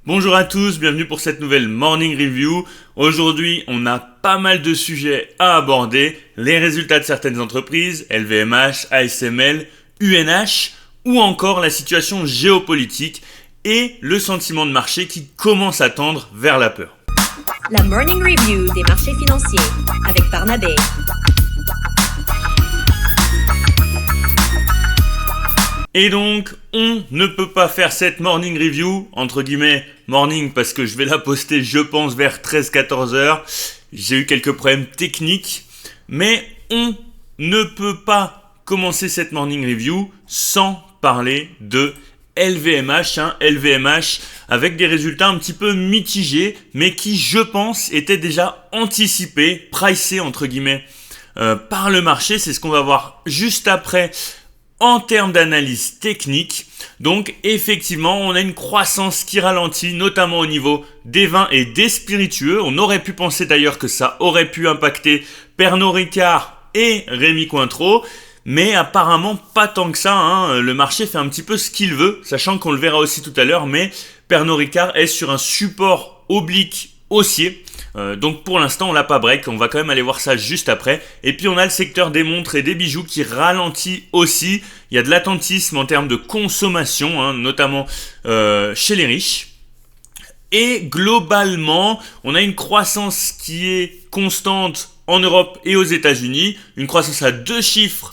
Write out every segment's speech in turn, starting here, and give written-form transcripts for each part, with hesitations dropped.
Bonjour à tous, bienvenue pour cette nouvelle Morning Review. Aujourd'hui, on a pas mal de sujets à aborder. Les résultats de certaines entreprises, LVMH, ASML, UNH, ou encore la situation géopolitique et le sentiment de marché qui commence à tendre vers la peur. La Morning Review des marchés financiers avec Barnabé. Et donc, on ne peut pas faire cette morning review, entre guillemets morning, parce que je vais la poster, je pense, vers 13-14 heures. J'ai eu quelques problèmes techniques, mais on ne peut pas commencer cette morning review sans parler de LVMH, LVMH avec des résultats un petit peu mitigés, mais qui, je pense, étaient déjà anticipés, pricés, entre guillemets, par le marché. C'est ce qu'on va voir juste après. En termes d'analyse technique, donc effectivement, on a une croissance qui ralentit, notamment au niveau des vins et des spiritueux. On aurait pu penser d'ailleurs que ça aurait pu impacter Pernod Ricard et Rémy Cointreau, mais apparemment pas tant que ça. Le marché fait un petit peu ce qu'il veut, sachant qu'on le verra aussi tout à l'heure, mais Pernod Ricard est sur un support oblique haussier. Donc pour l'instant on l'a pas break, on va quand même aller voir ça juste après. Et puis on a le secteur des montres et des bijoux qui ralentit aussi. Il y a de l'attentisme en termes de consommation, notamment chez les riches. Et globalement, on a une croissance qui est constante en Europe et aux États-Unis, une croissance à 2 chiffres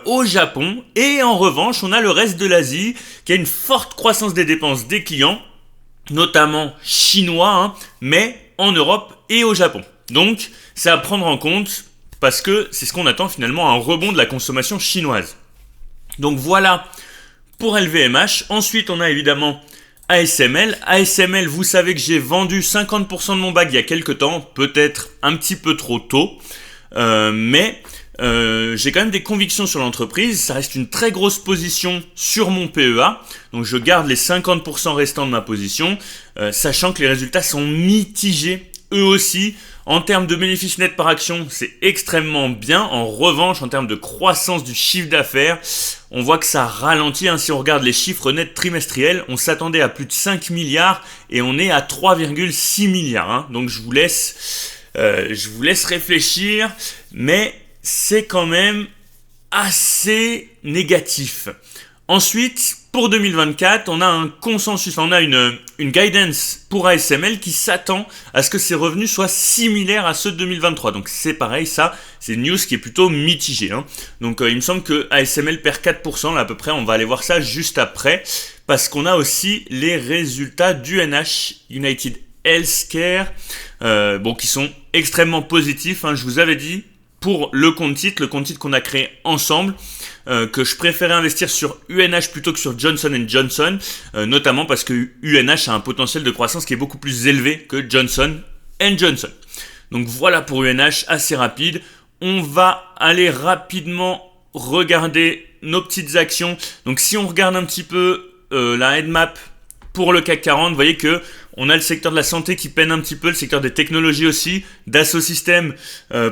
au Japon. Et en revanche, on a le reste de l'Asie qui a une forte croissance des dépenses des clients, notamment chinois, mais en Europe et au Japon. Donc, c'est à prendre en compte parce que c'est ce qu'on attend finalement, un rebond de la consommation chinoise. Donc voilà pour LVMH. Ensuite, on a évidemment ASML. ASML, vous savez que j'ai vendu 50% de mon bag il y a quelques temps, peut-être un petit peu trop tôt, mais j'ai quand même des convictions sur l'entreprise. Ça reste une très grosse position sur mon PEA, donc je garde les 50% restants de ma position, sachant que les résultats sont mitigés eux aussi. En termes de bénéfices nets par action, c'est extrêmement bien. En revanche, en termes de croissance du chiffre d'affaires, on voit que ça ralentit. Si on regarde les chiffres nets trimestriels, on s'attendait à plus de 5 milliards et on est à 3,6 milliards. Donc je vous laisse réfléchir, mais c'est quand même assez négatif. Ensuite, pour 2024, on a un consensus, on a une guidance pour ASML qui s'attend à ce que ses revenus soient similaires à ceux de 2023. Donc c'est pareil, ça, c'est une news qui est plutôt mitigée. Donc il me semble que ASML perd 4% là à peu près, on va aller voir ça juste après, parce qu'on a aussi les résultats d'UNH, United Healthcare, qui sont extrêmement positifs. Je vous avais dit, pour le compte titre qu'on a créé ensemble, que je préférais investir sur UNH plutôt que sur Johnson & Johnson, notamment parce que UNH a un potentiel de croissance qui est beaucoup plus élevé que Johnson & Johnson. Donc voilà pour UNH, assez rapide. On va aller rapidement regarder nos petites actions. Donc si on regarde un petit peu la headmap pour le CAC 40, vous voyez que on a le secteur de la santé qui peine un petit peu, le secteur des technologies aussi, Dassault Systèmes.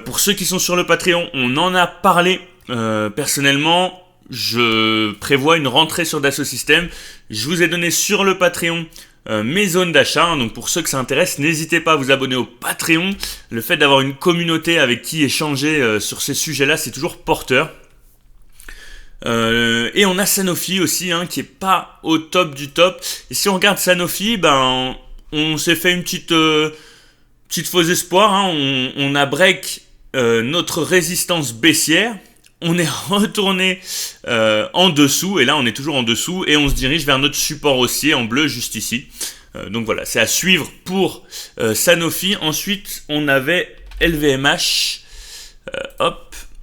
Pour ceux qui sont sur le Patreon, on en a parlé. Personnellement, je prévois une rentrée sur Dassault Systèmes. Je vous ai donné sur le Patreon mes zones d'achat. Donc pour ceux que ça intéresse, n'hésitez pas à vous abonner au Patreon. Le fait d'avoir une communauté avec qui échanger sur ces sujets-là, c'est toujours porteur. Et on a Sanofi aussi, qui est pas au top du top. Et si on regarde Sanofi, on s'est fait une petite faux espoir. On a break notre résistance baissière. On est retourné en dessous, et là on est toujours en dessous, et on se dirige vers notre support haussier en bleu juste ici. Donc voilà, c'est à suivre pour Sanofi. Ensuite, on avait LVMH.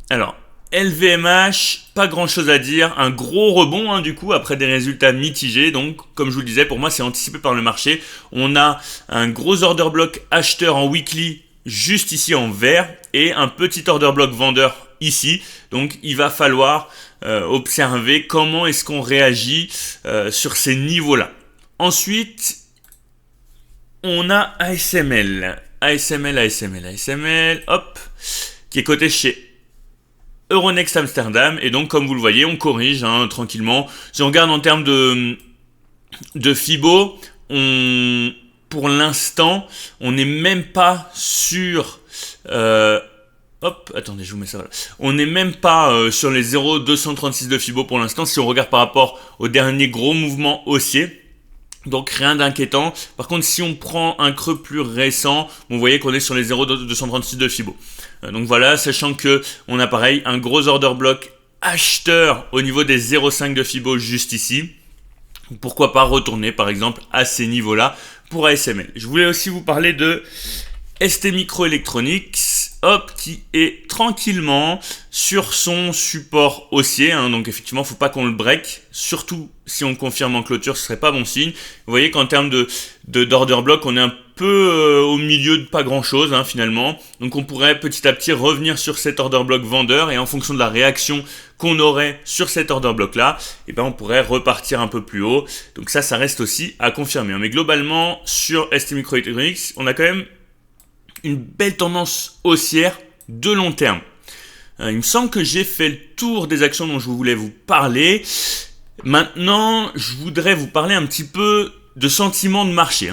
Alors, LVMH, pas grand chose à dire, un gros rebond du coup après des résultats mitigés. Donc comme je vous le disais, pour moi c'est anticipé par le marché. On a un gros order block acheteur en weekly juste ici en vert et un petit order block vendeur ici. Donc il va falloir observer comment est-ce qu'on réagit sur ces niveaux-là. Ensuite, on a ASML, qui est coté chez Euronext Amsterdam, et donc comme vous le voyez, on corrige tranquillement. Si on regarde en termes de FIBO, on pour l'instant, on n'est même pas sur... attendez, je vous mets ça là. On n'est même pas sur les 0,236 de Fibo pour l'instant si on regarde par rapport au dernier gros mouvement haussier. Donc rien d'inquiétant. Par contre, si on prend un creux plus récent, vous voyez qu'on est sur les 0,236 de Fibo. Donc voilà, sachant que on a pareil un gros order block acheteur au niveau des 0,5 de Fibo juste ici. Pourquoi pas retourner par exemple à ces niveaux-là pour ASML. Je voulais aussi vous parler de STMicroelectronics, qui est tranquillement sur son support haussier, donc effectivement faut pas qu'on le break, surtout si on confirme en clôture, ce serait pas bon signe. Vous voyez qu'en termes d'order block, on est un peu au milieu de pas grand chose finalement, donc on pourrait petit à petit revenir sur cet order block vendeur, et en fonction de la réaction qu'on aurait sur cet order block là, on pourrait repartir un peu plus haut. Donc ça reste aussi à confirmer, mais globalement sur STMicroelectronics, on a quand même une belle tendance haussière de long terme. Il me semble que j'ai fait le tour des actions dont je voulais vous parler. Maintenant, je voudrais vous parler un petit peu de sentiment de marché.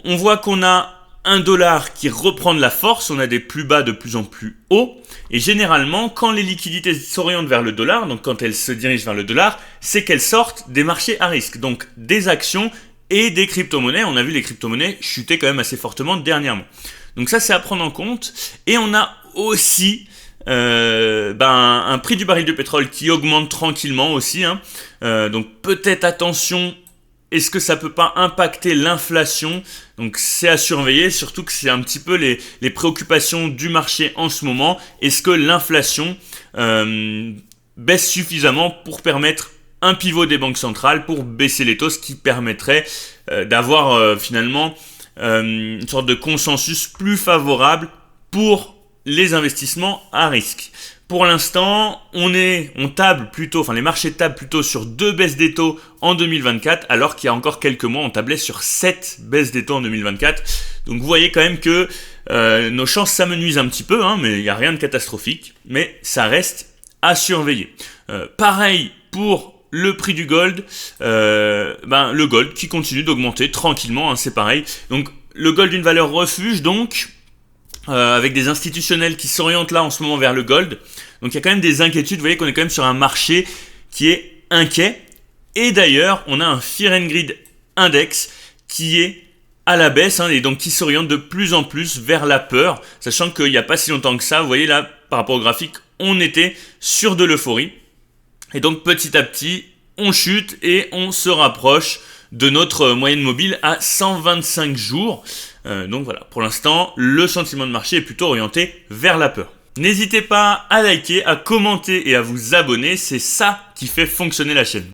On voit qu'on a un dollar qui reprend de la force, on a des plus bas de plus en plus hauts, et généralement, quand les liquidités s'orientent vers le dollar, donc quand elles se dirigent vers le dollar, c'est qu'elles sortent des marchés à risque, donc des actions et des crypto-monnaies. On a vu les crypto-monnaies chuter quand même assez fortement dernièrement. Donc ça, c'est à prendre en compte. Et on a aussi un prix du baril de pétrole qui augmente tranquillement aussi. Donc peut-être attention, est-ce que ça peut pas impacter l'inflation? Donc c'est à surveiller, surtout que c'est un petit peu les préoccupations du marché en ce moment. Est-ce que l'inflation baisse suffisamment pour permettre un pivot des banques centrales pour baisser les taux, ce qui permettrait d'avoir finalement une sorte de consensus plus favorable pour les investissements à risque. Pour l'instant, les marchés tablent plutôt sur 2 baisses des taux en 2024, alors qu'il y a encore quelques mois, on tablait sur 7 baisses des taux en 2024. Donc vous voyez quand même que nos chances s'amenuisent un petit peu, mais il n'y a rien de catastrophique, mais ça reste à surveiller. Pareil pour le prix du gold, le gold qui continue d'augmenter tranquillement, c'est pareil. Donc le gold une valeur refuge, donc avec des institutionnels qui s'orientent là en ce moment vers le gold. Donc il y a quand même des inquiétudes, vous voyez qu'on est quand même sur un marché qui est inquiet. Et d'ailleurs, on a un Fear and Greed Index qui est à la baisse, et donc qui s'oriente de plus en plus vers la peur, sachant qu'il n'y a pas si longtemps que ça, vous voyez là, par rapport au graphique, on était sur de l'euphorie. Et donc petit à petit, on chute et on se rapproche de notre moyenne mobile à 125 jours. Donc voilà, pour l'instant, le sentiment de marché est plutôt orienté vers la peur. N'hésitez pas à liker, à commenter et à vous abonner, c'est ça qui fait fonctionner la chaîne.